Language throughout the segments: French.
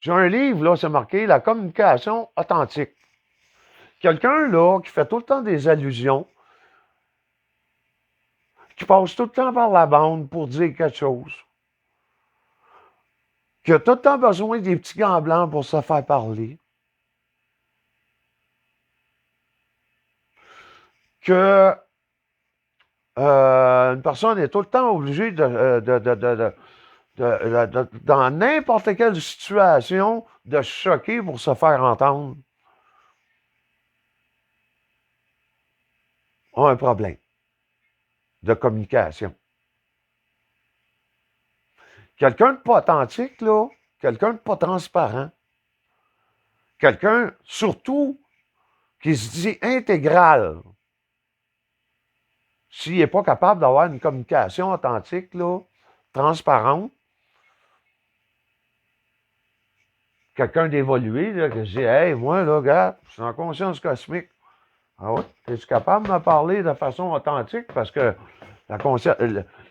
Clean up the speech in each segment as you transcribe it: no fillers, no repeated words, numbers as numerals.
J'ai un livre, là, c'est marqué La communication authentique. Quelqu'un, là, qui fait tout le temps des allusions, qui passe tout le temps par la bande pour dire quelque chose, qui a tout le temps besoin des petits gants blancs pour se faire parler, que une personne est tout le temps obligée dans n'importe quelle situation, de se choquer pour se faire entendre, a un problème de communication. Quelqu'un de pas authentique, là, quelqu'un de pas transparent, quelqu'un, surtout, qui se dit intégral, s'il n'est pas capable d'avoir une communication authentique, là, transparente, quelqu'un d'évolué, là, qui se dit, hey, moi, là, gars, je suis en conscience cosmique. Ah ouais? Es-tu capable de me parler de façon authentique? Parce que la conscience,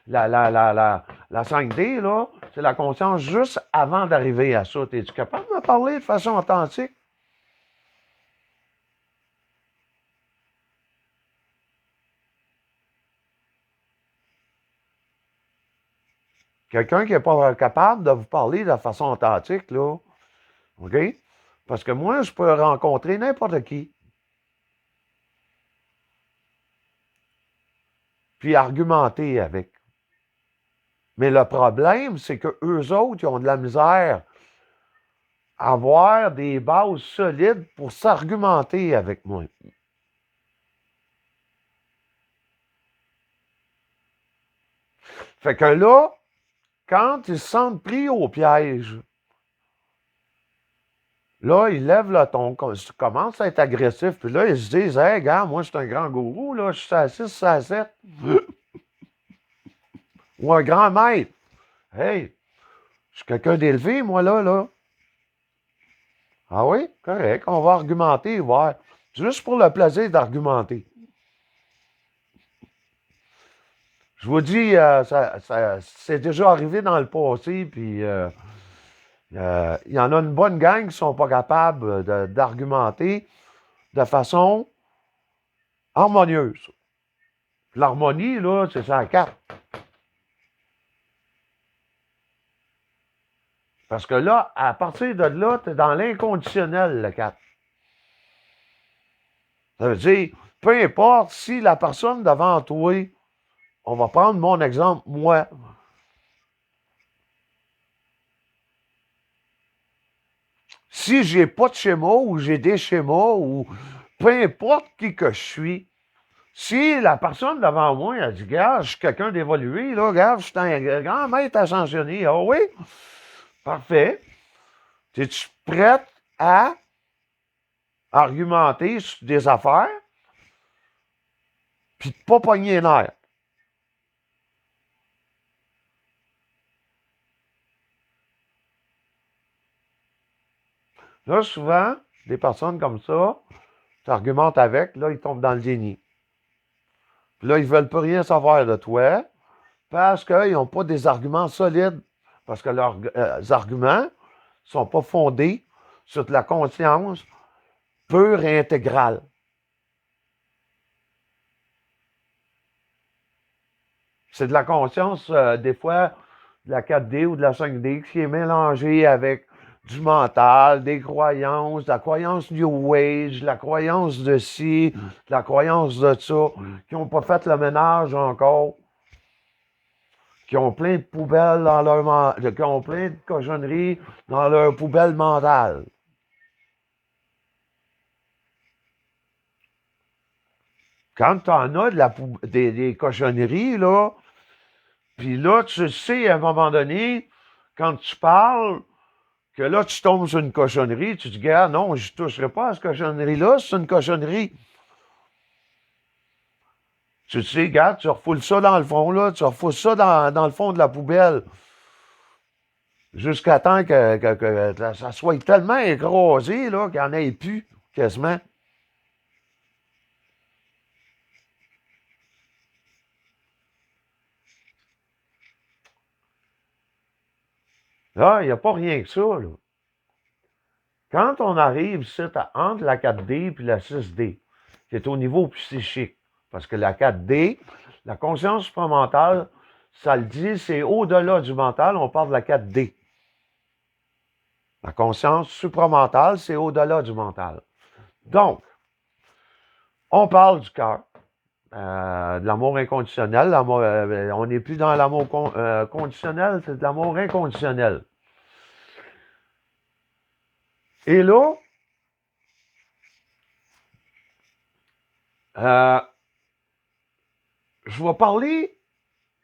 la 5D, là, c'est la conscience juste avant d'arriver à ça. Es-tu capable de me parler de façon authentique? Quelqu'un qui n'est pas capable de vous parler de façon authentique, là, OK? Parce que moi, je peux rencontrer n'importe qui, puis argumenter avec. Mais le problème, c'est que eux autres, ils ont de la misère à avoir des bases solides pour s'argumenter avec moi. Fait que là, quand ils se sentent pris au piège, là, ils lèvent le ton, commencent à être agressifs, puis là, ils se disent, hey, gars, moi, je suis un grand gourou, là, je suis à 6, je suis à 7. Ou un grand maître. Hey, je suis quelqu'un d'élevé, moi, là. Ah oui? Correct. On va argumenter, voir. Juste pour le plaisir d'argumenter. Je vous dis, c'est déjà arrivé dans le passé, puis il y en a une bonne gang qui ne sont pas capables d'argumenter de façon harmonieuse. L'harmonie, là, c'est ça la carte. Parce que là, à partir de là, tu es dans l'inconditionnel, le 4. Ça veut dire, peu importe si la personne devant toi, on va prendre mon exemple, moi. Si j'ai pas de schéma ou j'ai des schémas ou peu importe qui que je suis, si la personne devant moi, elle dit, regarde, je suis quelqu'un d'évolué, là, regarde, je suis un grand maître ascensionné. Ah oui? Parfait. Es-tu prête à argumenter sur des affaires puis pas pogner les nerfs? Là, souvent, des personnes comme ça, tu argumentes avec, là, ils tombent dans le déni. Puis là, ils ne veulent plus rien savoir de toi parce qu'ils n'ont pas des arguments solides. Parce que leurs arguments ne sont pas fondés sur de la conscience pure et intégrale. C'est de la conscience, des fois, de la 4D ou de la 5D qui est mélangée avec du mental, des croyances, de la croyance New Age, de la croyance de ci, de la croyance de ça, qui n'ont pas fait le ménage encore, qui ont plein de poubelles dans leur qui ont plein de cochonneries dans leur poubelle mentale. Quand tu en as des cochonneries, là, puis là, tu sais, à un moment donné, quand tu parles, que là, tu tombes sur une cochonnerie, tu te dis, gars, non, je ne toucherai pas à cette cochonnerie-là, c'est une cochonnerie. Tu sais, gars, tu refoules ça dans le fond, là, tu refoules ça dans le fond de la poubelle, jusqu'à temps que ça soit tellement écrasé, là, qu'il n'y en ait plus, quasiment. Là, il n'y a pas rien que ça, là. Quand on arrive ici entre la 4D et la 6D, qui est au niveau psychique, parce que la 4D, la conscience supramentale, ça le dit, c'est au-delà du mental, on parle de la 4D. La conscience supramentale, c'est au-delà du mental. Donc, on parle du cœur, de l'amour inconditionnel. On n'est plus dans l'amour conditionnel, c'est de l'amour inconditionnel. Et là, je vais parler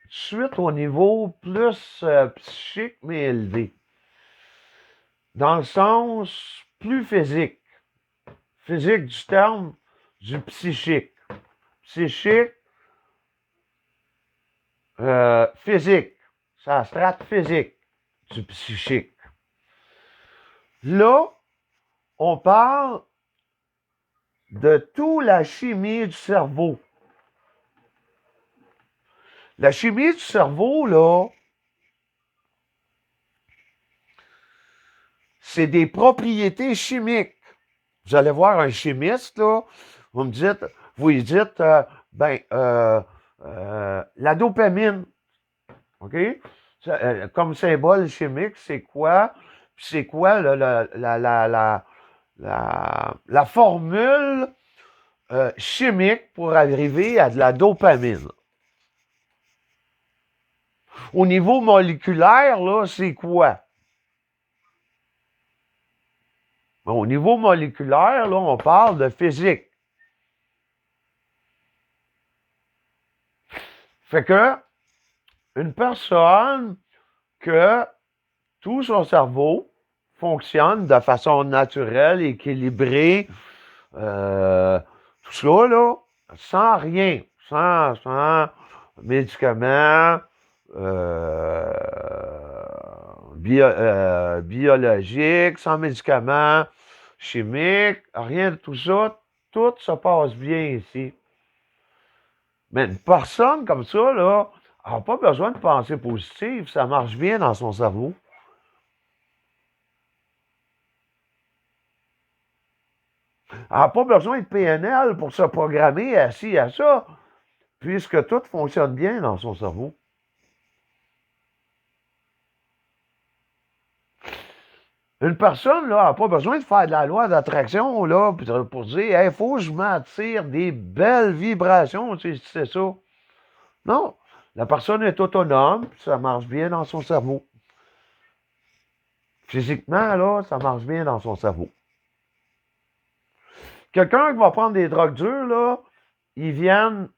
tout de suite au niveau plus psychique, mais élevé. Dans le sens plus physique. Physique du terme du psychique. Psychique, physique. C'est la strate physique du psychique. Là, on parle de toute la chimie du cerveau. La chimie du cerveau, là, c'est des propriétés chimiques. Vous allez voir un chimiste, là, vous lui dites, la dopamine, OK? Comme symbole chimique, c'est quoi? C'est quoi la formule chimique pour arriver à de la dopamine? Au niveau moléculaire, là, c'est quoi? Au niveau moléculaire, là, on parle de physique. Fait que, une personne que tout son cerveau fonctionne de façon naturelle, équilibrée, tout ça, là, sans rien, sans médicaments, biologiques, sans médicaments chimiques, rien de tout ça, tout se passe bien ici. Mais une personne comme ça, là, n'a pas besoin de pensée positive, ça marche bien dans son cerveau. Elle n'a pas besoin de PNL pour se programmer assis à ça, puisque tout fonctionne bien dans son cerveau. Une personne, là, n'a pas besoin de faire de la loi d'attraction, là, pour dire, il faut que je m'attire des belles vibrations, tu sais, c'est ça. Non. La personne est autonome, ça marche bien dans son cerveau. Physiquement, là, ça marche bien dans son cerveau. Quelqu'un qui va prendre des drogues dures, là, ils viennent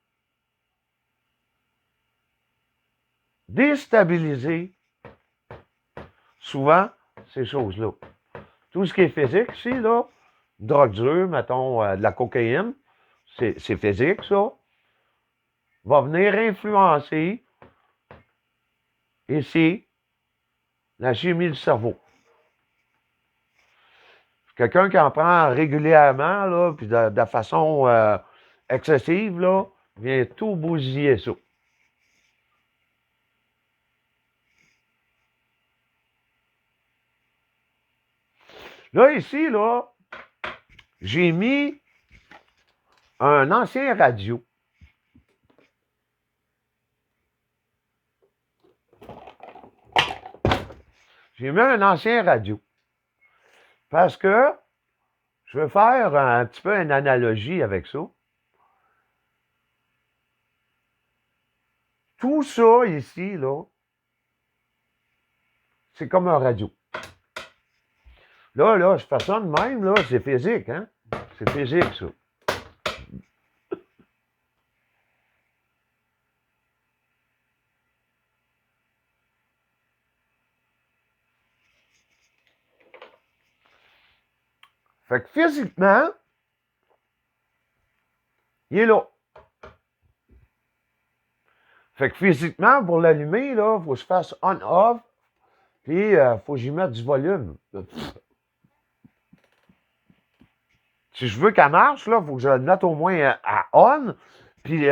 déstabiliser souvent ces choses-là. Tout ce qui est physique ici, là, drogue dure, mettons de la cocaïne, c'est physique, ça, va venir influencer ici la chimie du cerveau. Quelqu'un qui en prend régulièrement, là, puis de façon excessive, là, vient tout bousiller ça. Là, ici, là, j'ai mis un ancien radio. J'ai mis un ancien radio. Parce que je veux faire un petit peu une analogie avec ça. Tout ça ici, là, c'est comme un radio. Là, je fais ça de même, là, c'est physique, hein? C'est physique, ça. Fait que physiquement, il est là. Fait que physiquement, pour l'allumer, là, il faut que je fasse on-off, puis il faut que j'y mette du volume. Si je veux qu'elle marche, là, il faut que je le mette au moins à on, puis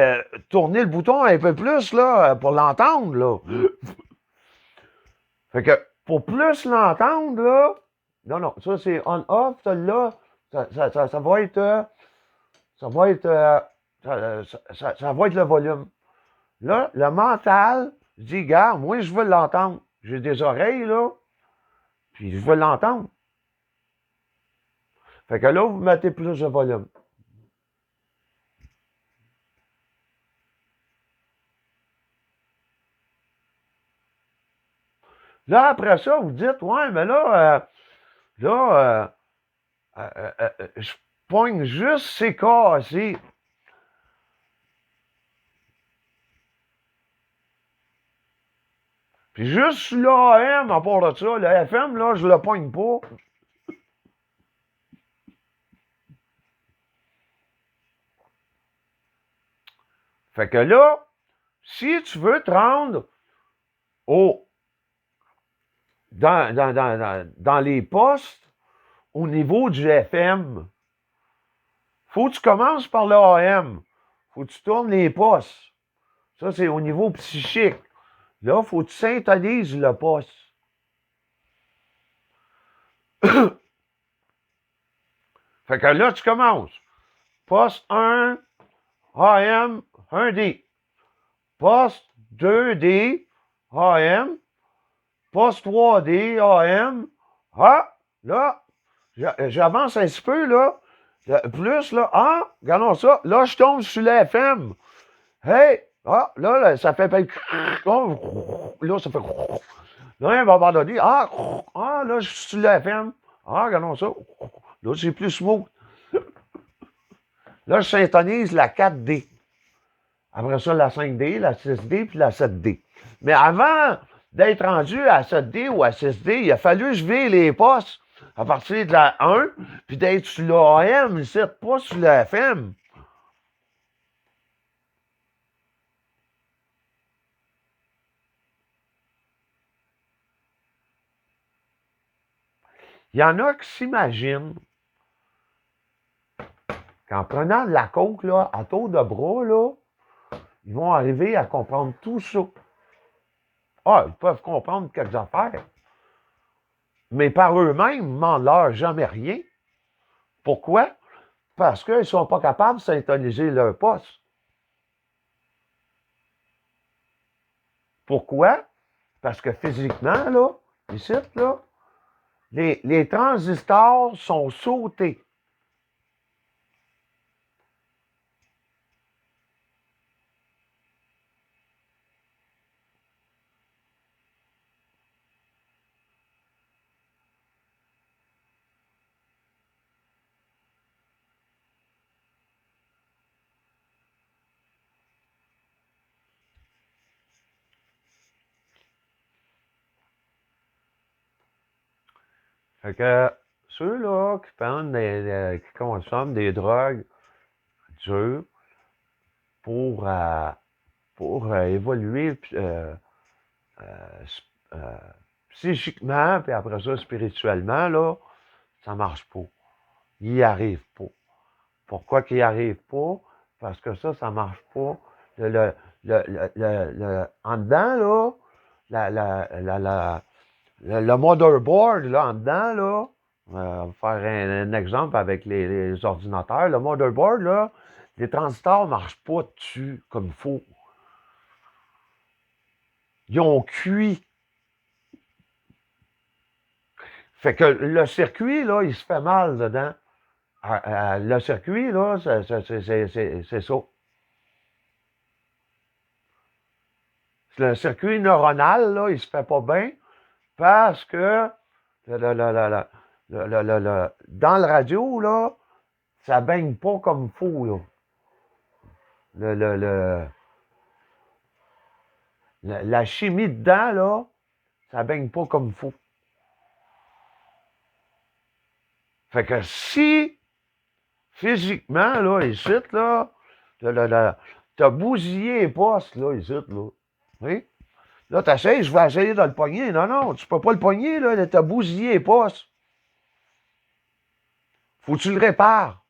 tourner le bouton un peu plus, là, pour l'entendre, là. Fait que, pour plus l'entendre, là, Non, non, ça c'est on-off, là, ça va être, ça va être, ça va être le volume. Là, le mental, je dis, gars, moi, je veux l'entendre. J'ai des oreilles, là, puis je veux l'entendre. Fait que là, vous mettez plus de volume. Là, après ça, vous dites, ouais, mais là, je pogne juste ces CKC. Puis juste l'AM, à part de ça, le FM, là, je le pogne pas. Fait que là, si tu veux te rendre au, dans les postes au niveau du FM, faut que tu commences par le AM. Faut que tu tournes les postes. Ça, c'est au niveau psychique. Là, faut que tu synthétises le poste. Fait que là, tu commences. Poste 1, AM, 1D. Poste 2D, AM. Poste 3D, AM. Ah, là, j'avance un petit peu, là. Plus, là. Ah, regardons ça. Là, je tombe sur la FM. Hey! Ah, là, ça fait. Là, ça fait. Là, à un moment donné, là, je suis sur la FM. Ah, regardons ça. Là, c'est plus smooth. Là, je syntonise la 4D. Après ça, la 5D, la 6D, puis la 7D. Mais avant d'être rendu à 7D ou à 6D, il a fallu que je vire les postes à partir de la 1, puis d'être sur l'AM, ici, pas sur la FM. Il y en a qui s'imaginent qu'en prenant de la coke là, à tour de bras, là, ils vont arriver à comprendre tout ça. Ah, ils peuvent comprendre quelques affaires. Mais par eux-mêmes, ils ne demandent leur jamais rien. Pourquoi? Parce qu'ils ne sont pas capables de syntoniser leur poste. Pourquoi? Parce que physiquement, là, ici, là, les transistors sont sautés. Fait que ceux-là qui prennent qui consomment des drogues dures pour, évoluer euh, psychiquement, puis après ça, spirituellement, là, ça marche pas. Ils n'y arrivent pas. Pourquoi qu'ils n'y arrivent pas? Parce que ça marche pas. En dedans, là, le motherboard, là, en dedans, là, on va faire un exemple avec les ordinateurs. Le motherboard, là, les transistors ne marchent pas dessus comme il faut. Ils ont cuit. Fait que le circuit, là, il se fait mal dedans. Le circuit, là, c'est ça. Le circuit neuronal, là, il se fait pas bien parce que dans le radio, là, ça baigne pas comme il faut, là. La chimie dedans, là, ça baigne pas comme il faut. Fait que si, physiquement, là, ici, là, t'as bousillé les postes, là, ici, là. Oui? Là, t'essayes, je vais essayer de le pogner. Non, non, tu peux pas le pogner, là, t'as bousillé les postes. Faut que tu le répares.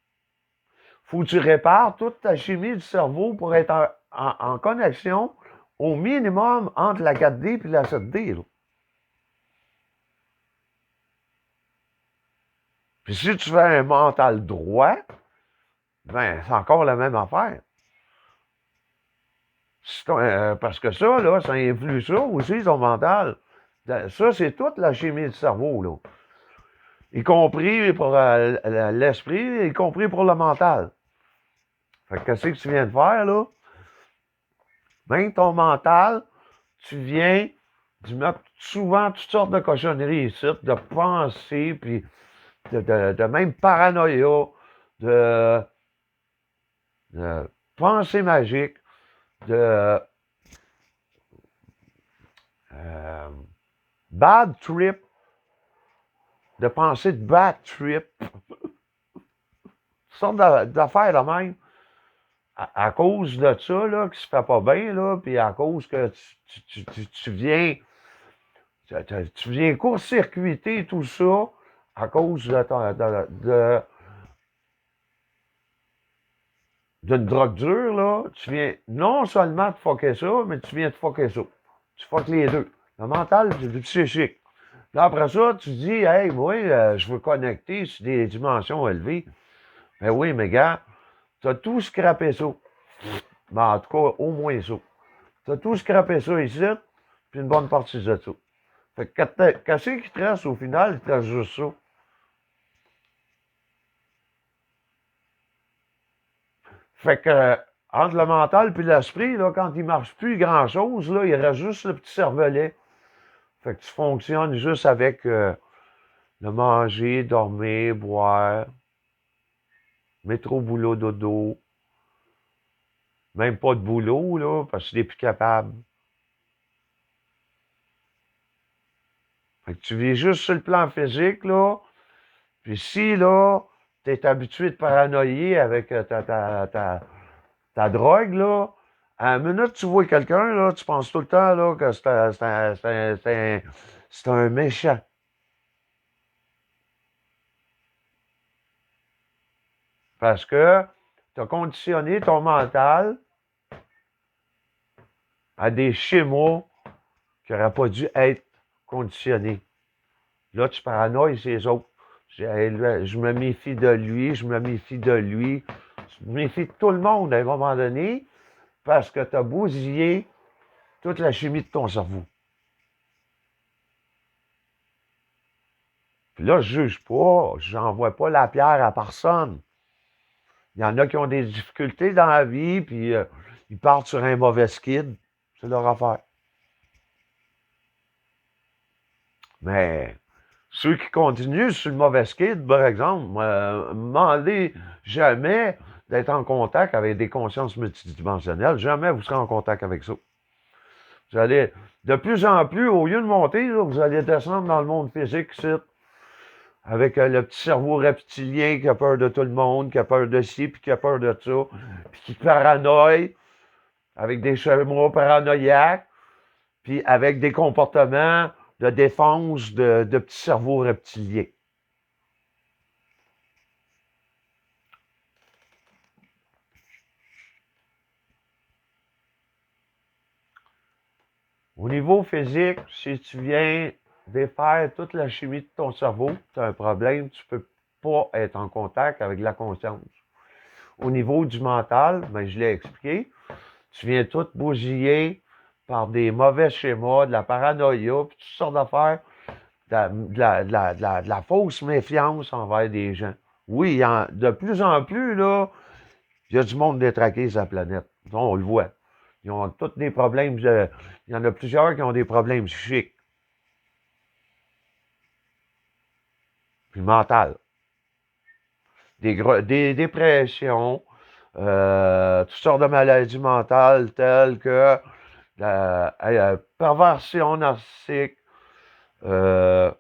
Faut que tu répares toute ta chimie du cerveau pour être en connexion au minimum entre la 4D et la 7D, là. Puis si tu fais un mental droit, ben, c'est encore la même affaire. Parce que ça, là, ça influe ça aussi, ton mental. Ça, c'est toute la chimie du cerveau, là. Y compris pour l'esprit, y compris pour le mental. Fait que qu'est-ce que tu viens de faire, là? Même ton mental, tu viens de mettre souvent toutes sortes de cochonneries ici, de pensées, puis de même paranoïa, de, de pensées magiques, de euh, bad trip, de pensées de bad trip, toutes sortes d'affaires de même. À cause de ça, là, qui se fait pas bien, là, puis à cause que tu viens, tu viens court-circuiter tout ça à cause d'une drogue dure, là, tu viens non seulement de fucker ça, mais tu viens de fucker ça. Tu fuck les deux. Le mental, c'est du psychique. Là, après ça, tu dis, hey, moi, je veux connecter sur des dimensions élevées. Ben oui, mais gars, tu as tout scrappé ça. Ben, en tout cas, au moins ça. Tu as tout scrappé ça ici, puis une bonne partie de ça. Fait que qu'est-ce qui te reste au final? Il te reste juste ça. Fait que, entre le mental puis l'esprit, là, quand il marche plus grand-chose, là, il reste juste le petit cervelet. Fait que tu fonctionnes juste avec le manger, dormir, boire, métro, boulot, dodo. Même pas de boulot, là, parce que tu n'es plus capable. Fait que tu vis juste sur le plan physique, là. Puis si, là, t'es habitué de paranoïer avec ta drogue, là, à la minute que tu vois quelqu'un, là, tu penses tout le temps, là, que c'est un méchant. Parce que tu as conditionné ton mental à des schémas qui n'auraient pas dû être conditionnés. Là, tu paranoïes ces autres. Je me méfie de lui, je me méfie de lui. Je me méfie de tout le monde à un moment donné parce que tu as bousillé toute la chimie de ton cerveau. Puis là, je juge pas, j'envoie pas la pierre à personne. Il y en a qui ont des difficultés dans la vie, puis ils partent sur un mauvais skid. C'est leur affaire. Mais ceux qui continuent sur le mauvais skid, par exemple, demandez jamais d'être en contact avec des consciences multidimensionnelles. Jamais vous serez en contact avec ça. Vous allez, de plus en plus, au lieu de monter, là, vous allez descendre dans le monde physique, avec le petit cerveau reptilien qui a peur de tout le monde, qui a peur de ci, puis qui a peur de ça, puis qui paranoïe, avec des schémas paranoïaques, puis avec des comportements de défense de petits cerveaux reptiliens. Au niveau physique, si tu viens défaire toute la chimie de ton cerveau, tu as un problème, tu ne peux pas être en contact avec la conscience. Au niveau du mental, ben, je l'ai expliqué, tu viens tout bousiller par des mauvais schémas, de la paranoïa, puis toutes sortes d'affaires, de la fausse méfiance envers des gens. Oui, de plus en plus, là, il y a du monde détraqué sur la planète. On le voit. Ils ont tous des problèmes. Il y en a plusieurs qui ont des problèmes psychiques. Puis mental. Des dépressions, toutes sortes de maladies mentales telles que perversion narcissique, euh,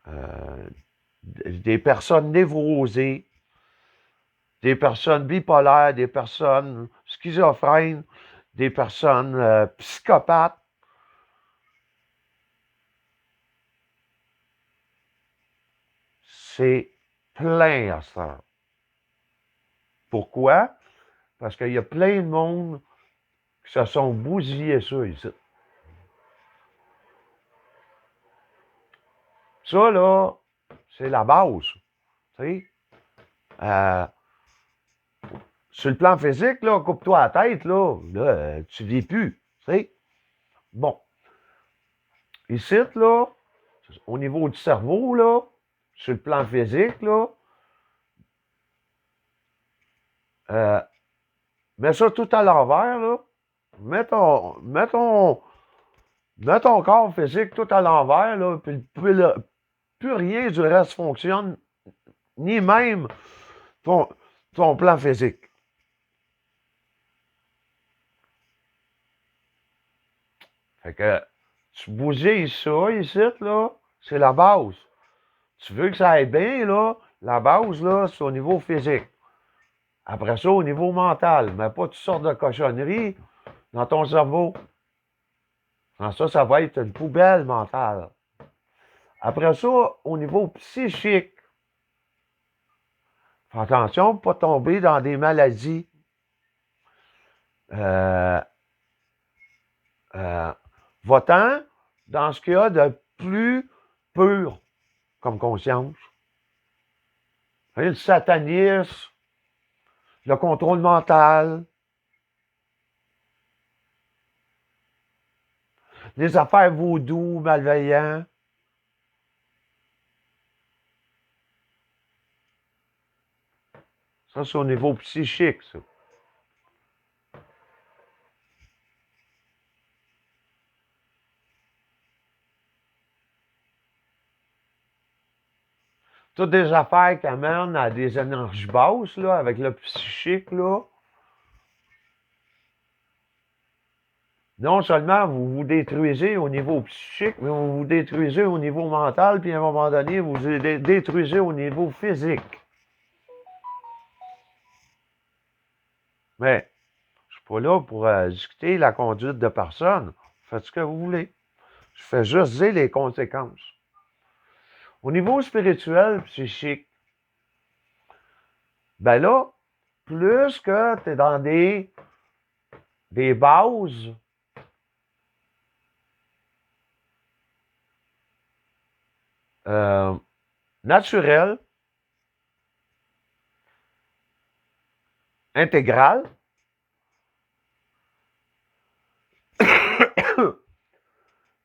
euh, des personnes névrosées, des personnes bipolaires, des personnes schizophrènes, des personnes psychopathes. C'est plein à ça. Pourquoi? Parce qu'il y a plein de monde qui se sont bousillés ça ici. Ça, là, c'est la base. Tu sais? Sur le plan physique, là, coupe-toi la tête, là, tu vis plus. Tu sais? Bon. Ici, là, au niveau du cerveau, là, sur le plan physique, là, mets ça tout à l'envers, là. Mets ton corps physique tout à l'envers, là, puis plus rien du reste fonctionne, ni même ton, ton plan physique. Fait que tu bousilles ça ici, là, c'est la base. Tu veux que ça aille bien, là, la base, là, c'est au niveau physique. Après ça, au niveau mental, mais pas toutes sortes de cochonneries dans ton cerveau. Dans ça, ça va être une poubelle mentale. Après ça, au niveau psychique, fais attention pour ne pas tomber dans des maladies. Va-t'en dans ce qu'il y a de plus pur comme conscience. Le satanisme, le contrôle mental, les affaires vaudou, malveillants. Ça, c'est au niveau psychique, ça. Toutes des affaires qui amènent à des énergies basses, là, avec le psychique, là. Non seulement vous vous détruisez au niveau psychique, mais vous vous détruisez au niveau mental, puis à un moment donné, vous vous détruisez au niveau physique. Mais je suis pas là pour discuter la conduite de personne. Faites ce que vous voulez. Je fais juste dire les conséquences. Au niveau spirituel, psychique, ben là, plus que tu es dans des bases naturelles, intégrales,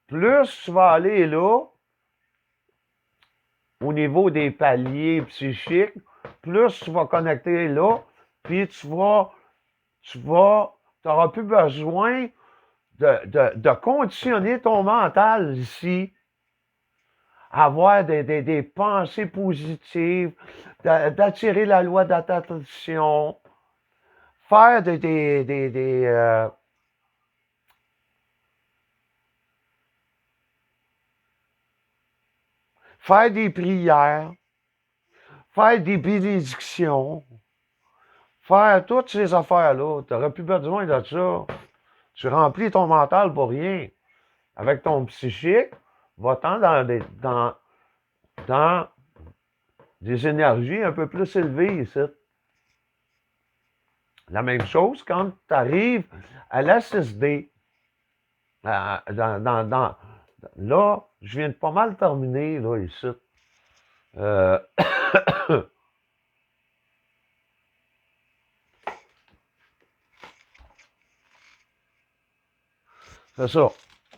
plus tu vas aller là, au niveau des paliers psychiques, plus tu vas connecter là, puis tu n'auras plus besoin de conditionner ton mental ici, avoir des pensées positives, d'attirer la loi d'attraction, faire faire des prières, faire des bénédictions, faire toutes ces affaires-là. Tu n'auras plus besoin de ça. Tu remplis ton mental pour rien. Avec ton psychique, va-t'en dans des énergies un peu plus élevées ici. La même chose quand tu arrives à la 6D. Là, je viens de pas mal terminer, là, ici. C'est ça.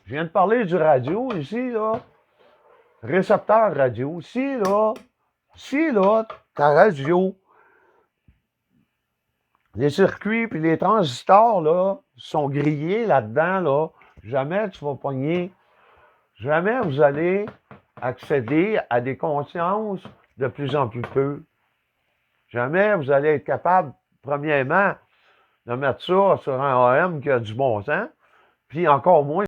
Je viens de parler du radio ici, là. Récepteur radio. Ici, là, ta radio, les circuits puis les transistors, là, sont grillés là-dedans, là. Jamais tu vas pogner. Jamais vous allez accéder à des consciences de plus en plus peu. Jamais vous allez être capable, premièrement, de mettre ça sur un AM qui a du bon sens, puis encore moins